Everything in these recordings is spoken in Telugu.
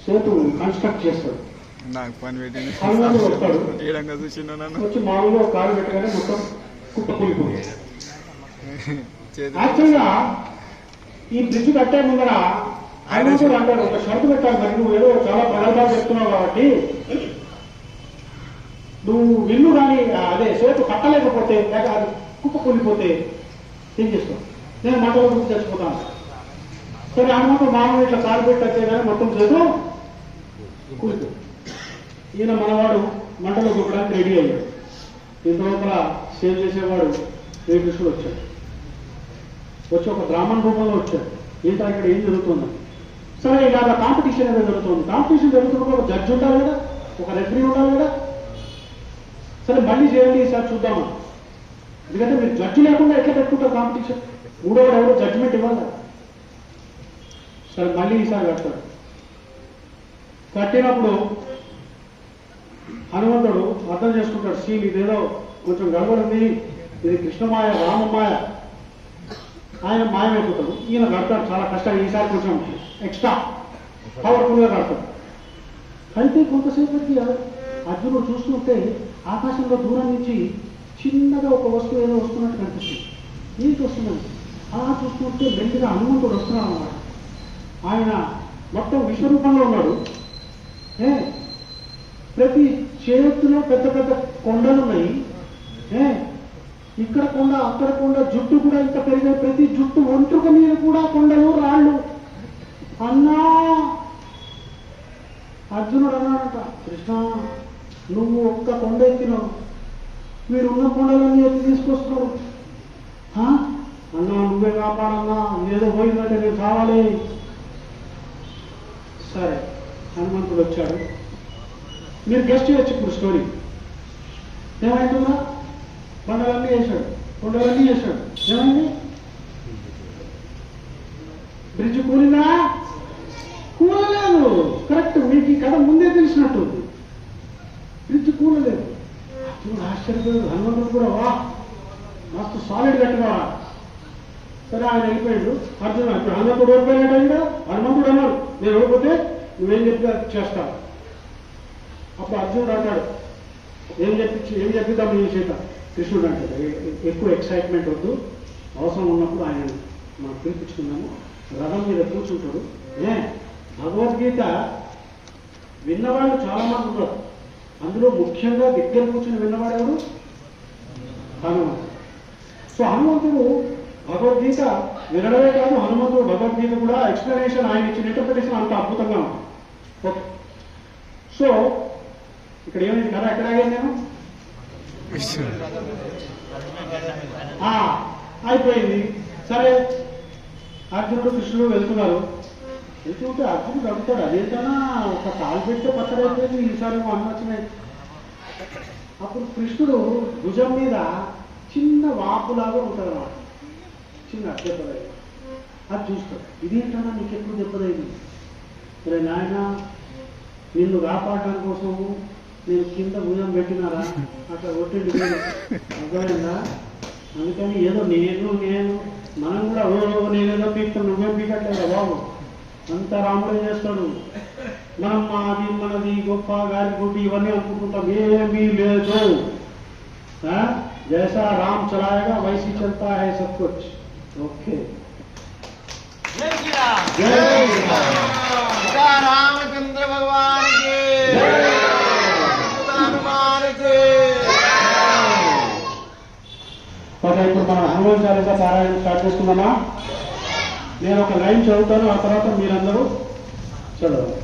సేతు కన్స్ట్రక్ట్ చేస్తాడు. నాకు పని పెట్టింది వస్తాడు వచ్చి మామూలుగా కాలు పెట్టగానే మొత్తం కుప్ప కూలిపోయింది. యాక్చువల్గా ఈ బ్రిడ్జ్ కట్టే ముందర ఆయన కూడా అంటారు, ఒక షరతు పెట్టాలి, మరి నువ్వు ఏదో చాలా ప్రగల్భాలు చెప్తున్నావు కాబట్టి నువ్వు ఇల్లు కానీ అదే సేతు కట్టలేకపోతే లేక అది కుప్ప కూలిపోతే ఏం చేస్తావు, నేను మంటలో గురించి చచ్చిపోతాను. సరే హనుమంతుడు మామూలు ఇట్లా కాలు పెట్టే కానీ మొత్తం సేతు కూలిపోయి ఈయన మనవాడు మంటలో దూకడానికి రెడీ అయ్యాడు. ఇంత లోపల సేవ్ చేసేవాడు శ్రీకృష్ణుడు వచ్చాడు. వచ్చి ఒక బ్రాహ్మణ రూపంలో వచ్చాడు. ఏంటో ఇక్కడ ఏం జరుగుతుంది? సరే ఇలాగ కాంపిటీషన్ ఏదో జరుగుతుంది. కాంపిటీషన్ జరుగుతున్నప్పుడు ఒక జడ్జి ఉండాలి కదా, ఒక రెఫరీ ఉండాలి కదా. సరే మళ్ళీ చేయండి ఈసారి చూద్దామా, ఎందుకంటే మీరు జడ్జి లేకుండా ఎట్లా పెట్టుకుంటారు కాంపిటీషన్, మూడోవాడు ఎవరో జడ్జిమెంట్ ఇవ్వాలి. సరే మళ్ళీ ఈసారి కట్టాడు. కట్టినప్పుడు హనుమంతుడు అర్థం చేసుకుంటాడు, సీన్ ఇదేదో కొంచెం గడబడింది, ఇది కృష్ణమాయ రామమాయ, ఆయన మాయమైపోతాడు. ఈయన కడతాడు చాలా కష్టంగా, ఈసారి కొంచెం ఎక్స్ట్రా పవర్ఫుల్గా కడతాడు. అయితే కొంతసేపటికి అర్జునుడు చూస్తుంటే ఆకాశంలో దూరం నుంచి చిన్నగా ఒక వస్తువు ఏదో వస్తున్నట్టు కనిపిస్తుంది. ఏంటి వస్తుందని అలా చూస్తుంటే మెల్లిగా హనుమంతుడు వస్తున్నాడు అన్నమాట. ఆయన మొత్తం విశ్వరూపంలో ఉన్నాడు. ప్రతి చేతుల్లో పెద్ద పెద్ద కొండలు ఉన్నాయి. ఇక్కడ కొండ అక్కడ కొండ, జుట్టు కూడా ఇంత పెరిగే, ప్రతి జుట్టు ఒంట్రుక మీద కూడా కొండలు రాళ్ళు. అన్నా అర్జునుడు అన్నాడట, కృష్ణ నువ్వు ఒక్క కొండ ఎక్కినావు, మీరున్న కొండలన్నీ ఎత్తి తీసుకొస్తున్నావు. అన్నా నువ్వే కాపాడన్నా, ఏదో పోయిందంటే నేను కావాలి. సరే హనుమంతుడు వచ్చాడు. మీరు గెస్ట్ చేయొచ్చు ఇప్పుడు స్టోరీ ఏమైందా. కొండలన్నీ వేశాడు, కొండలన్నీ వేశాడు, ఏమైంది? బ్రిడ్జ్ కూలినా? కూలలేదు. కరెక్ట్, మీకు ఈ కథ ముందే తెలిసినట్టు. బ్రిడ్జ్ కూలలేదు. అర్జునుడు ఆశ్చర్యపోయాడు, హనుమంతుడు కూడా వా మస్తు సాలిడ్ కట్టుగా. సరే ఆయన వెళ్ళిపోయాడు. అర్జునుడు ఇప్పుడు హనుమంతుడు ఓడిపోయాడు. ఆయన హనుమంతుడు అన్నాడు, నేను ఓడిపోతే నువ్వేం చెప్పినా చేస్తావు. అప్పుడు అర్జునుడు అంటాడు, ఏం చెప్పిద్దాం నీ చేత. కృష్ణుడు అంటాడు, ఎక్కువ ఎక్సైట్మెంట్ వద్దు, అవసరం ఉన్నప్పుడు ఆయన మనం పిలిపించుకున్నాము, రథం మీద కూర్చుంటాడు. భగవద్గీత విన్నవాళ్ళు చాలా మంది ఉన్నారు. అందులో ముఖ్యంగా దగ్గర కూర్చుని విన్నవాడెవడు? హనుమంతుడు. సో హనుమంతుడు భగవద్గీత వినడమే కాదు, హనుమంతుడు భగవద్గీత కూడా ఎక్స్ప్లెనేషన్, ఆయన ఇచ్చిన ఇంటర్ప్రిటేషన్ అంత అద్భుతంగా ఉంది. ఓకే, సో ఇక్కడ ఏమైంది కదా, ఎక్కడ ఆగాను నేను? అయిపోయింది. సరే అర్జునుడు కృష్ణుడు వెళ్తున్నారు. వెళ్తుంటే అర్జునుడు అడుగుతాడు, అదేంటన్నా ఒక కాలు పెడితే పక్కడైపోయింది, ఈసారి అన్నచ్చినాయి. అప్పుడు కృష్ణుడు భుజం మీద చిన్న వాపులాగా ఉంటుంది అన్నమాట, చిన్న దెబ్బదయ్యి. అది చూస్తాడు, ఇదేంటన్నా నీకు ఎప్పుడు దెబ్బదయ్యింది? సరే నాయన నిన్ను కాపాడడం కోసము నేను కింద భుజం పెట్టినారా, అట్లా కొట్టింది అర్థమైందా? అందుకని ఏదో నేను మనం కూడా నేనేదో పీకుతాను, నువ్వేం పీకట్లేదా బాబు, అంతా రాముడే చేస్తాడు. మనం మాది మనది గొప్ప గాలి గుడ్డి ఇవన్నీ అనుకుంటుంటాం, ఏమీ లేదు. జైసా రామ్ చలాయేగా వైసీ చల్తా హై సబ్ కుచ్. ఓకే, రామచంద్ర భగవాన్ ఇప్పుడు మనం హనుమాన్ చాలీసా పారాయణం స్టార్ట్ చేసుకుందామా? నేను ఒక లైన్ చదువుతాను, ఆ తర్వాత మీరందరూ చదవాలి.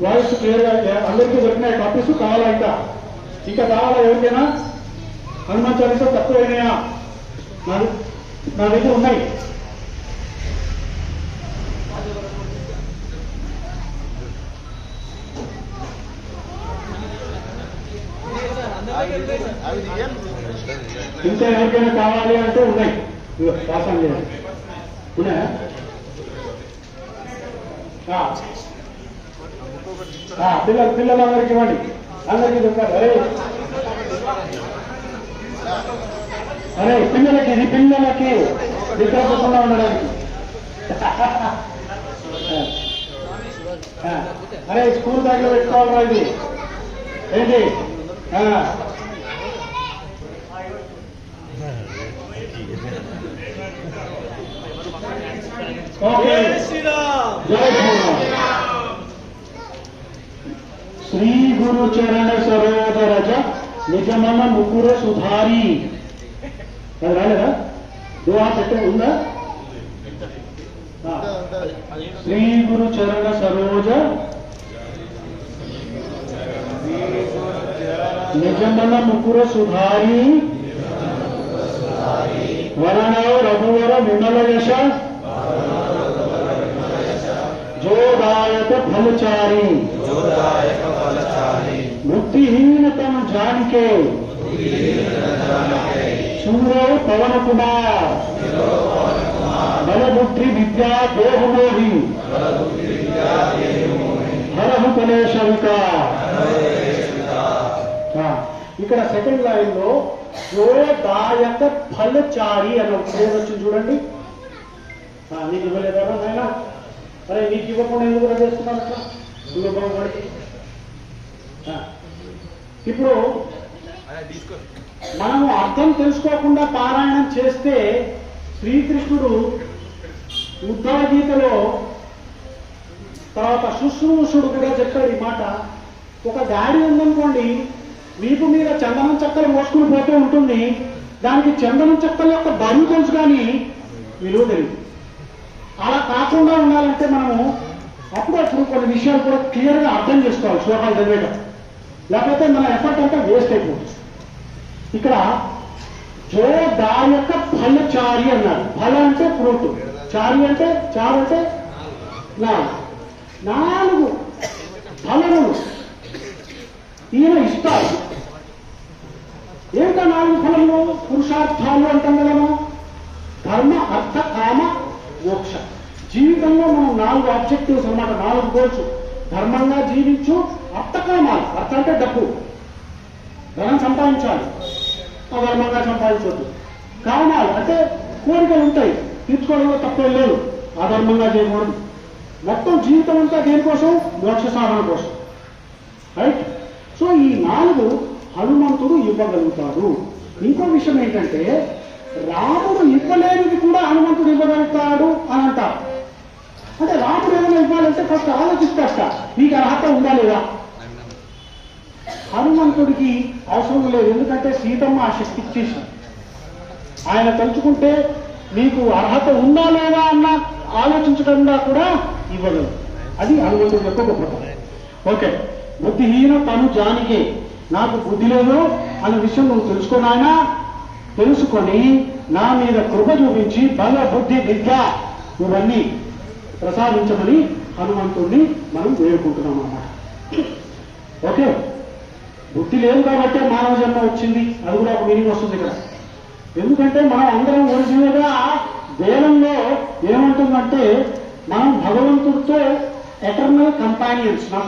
వాయిస్ క్లియర్గా అందరికీ దొరికినాయి కాపీస్? కావాలా ఇంకా కావాలా ఎవరికైనా? హనుమాన్ చాలీసా తక్కువైనాయా? నా దగ్గర ఉన్నాయి. ఇంకా ఎవరికైనా కావాలి అంటే ఉన్నాయి, పాసం చేయాలి. ఉన్నాయా? పిల్లలందరికీ ఇవ్వండి, అందరికీ దొరకాలి. అరే పిల్లలకి, ఇది పిల్లలకి నిద్రపోకుండా ఉండడానికి. అరే స్కూల్ బ్యాగ్లో పెట్టుకోవాలరా ఇది ఏంటి ఓకే జై శ్రీరామ్. శ్రీ గురు చరణ సరోజరజ నిజమన ముకుర సుధారి అది రాలేదా దోహా పెట్టే ఉందా శ్రీ గురు చరణ సరోజ నిజమన ముకుర సుధారి వరణ రఘువర విమల యశ जोदायक फलचारी बुद्धिहीन तम जान के सूर्य पवन कुमार बल बुद्धि विद्या देह मोहि हरहु कलेश विकार. ఇక్కడ సెకండ్ లైన్ లో జోదాయక ఫలచారి అని ఒక పేరు వచ్చింది చూడండి. నీకు ఇవ్వలేదా నాయన? అరే నీకు ఇవ్వకుండా ఎందుకు రచేస్తున్నాను అట్లా బాగుపడి. ఇప్పుడు మనము అర్థం తెలుసుకోకుండా పారాయణం చేస్తే శ్రీకృష్ణుడు ఉద్ధవ గీతలో తర్వాత శుశ్రూషుడు కూడా చెప్పాడు ఈ మాట. ఒక గాడి ఉందనుకోండి, వీపు మీద చందనం చెక్కలు మోసుకుని పోతూ ఉంటుంది. దానికి చందనం చెక్కల యొక్క బరువు తెలుసు కానీ విలువ తెలియదు. అలా కాకుండా ఉండాలంటే మనము అప్పుడప్పుడు కొన్ని విషయాలు కూడా క్లియర్గా అర్థం చేసుకోవాలి శ్లోకాలు చదివేట, లేకపోతే మన ఎఫర్ట్ అంతా వేస్ట్ అయిపోతుంది. ఇక్కడ జోదాయక ఫలచారి అన్నారు. ఫల అంటే ఫ్రూట్, చారి అంటే చారు అంటే నాలుగు ఫలములు ఈయన ఇస్తారు. ఏంటో నాలుగు ఫలములు? పురుషార్థాలు అంటాం కదా మనం. ధర్మ అర్థ కామ మోక్ష. జీవితంలో మనం 4 ఆబ్జెక్టివ్స్ అన్నమాట, 4 గోల్స్. ధర్మంగా జీవించు, అర్థకామాలు, అర్థ అంటే డబ్బు, ధనం సంపాదించాలి, అధర్మంగా సంపాదించవద్దు. కామాలు అంటే కోరికలు ఉంటాయి, తీర్చుకోవడంలో తప్పేం లేదు, అధర్మంగా చేయకూడదు. మొత్తం జీవితం అంతా దేనికోసం? మోక్ష సాధన కోసం, రైట్? సో ఈ 4 హనుమంతుడు ఇవ్వగలుగుతాడు. ఇంకో విషయం ఏంటంటే రాముడు ఇవ్వలేనిది కూడా హనుమంతుడు ఇవ్వగలుగుతాడు అని అంటారు. అంటే రాముడు ఏమైనా ఇవ్వాలంటే ఫస్ట్ ఆలోచిస్తా, నీకు అర్హత ఉందా లేదా? హనుమంతుడికి అవసరం లేదు, ఎందుకంటే సీతమ్మ ఆ శక్తి ఇచ్చేసి ఆయన తలుచుకుంటే నీకు అర్హత ఉందా లేదా అన్న ఆలోచించకుండా కూడా ఇవ్వగలరు. అది హనుమంతుడి యొక్క గొప్పతనం. ఓకే, బుద్ధిహీన తను జానికే, నాకు బుద్ధి లేదు అనే విషయం నువ్వు తెలుసుకున్నాయన. తెలుసుకొని నా మీద కృప చూపించి బల బుద్ధి విద్య ఇవన్నీ ప్రసాదించమని హనుమంతుడిని మనం వేడుకుంటున్నాం అన్నమాట. ఓకే, బుద్ధి లేదు కాబట్టి మానవ జన్మ వచ్చింది, అది కూడా ఒక మీనింగ్ వస్తుంది ఇక్కడ. ఎందుకంటే మనం అందరం ఒరిజినల్గా వేదంలో ఏమంటుందంటే మనం భగవంతుడితో ఎటర్నల్ కంపానియన్స్.